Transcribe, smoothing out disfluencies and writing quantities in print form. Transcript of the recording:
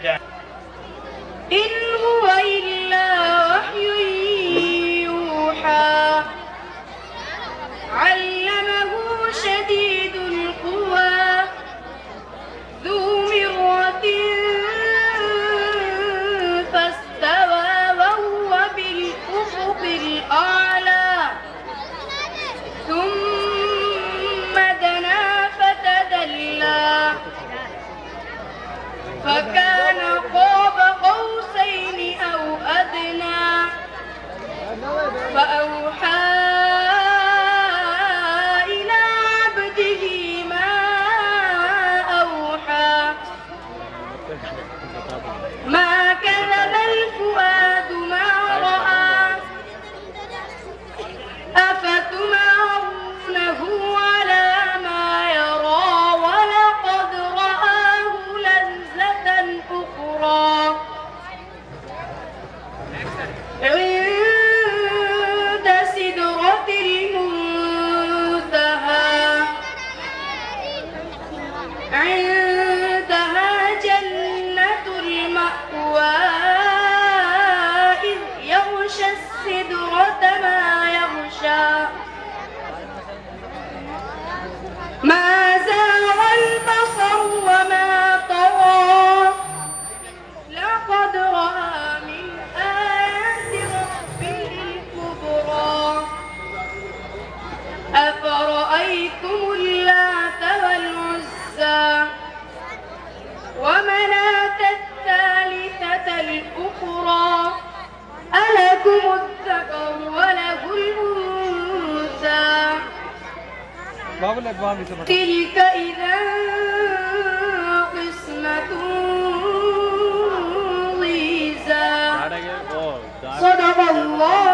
إن هو إلا وحي يوحى علمه شديد القوى ذو مرة فاستوى وهو بالأفق الأعلى ثم دنا فتدلى فكان قاب قوسين أو أدنى فأوحى إلى عبده ما أوحى ما كذب الفؤاد ما رأى أفتمارونه على ما يرى ولقد رآه نزلة أخرى عند سدرة المنتهى عندها جنة المأوى إذ يغشى السدرة ما يغشى ما زاغ البصر وما طغى لقد رأى من آيات ربه الكبرى أفرأيتم اللات والعزى ومناة الثالثة الأخرى ألكم الذكر وله الأنثى تلك إذا قسمة ضيزى صدق الله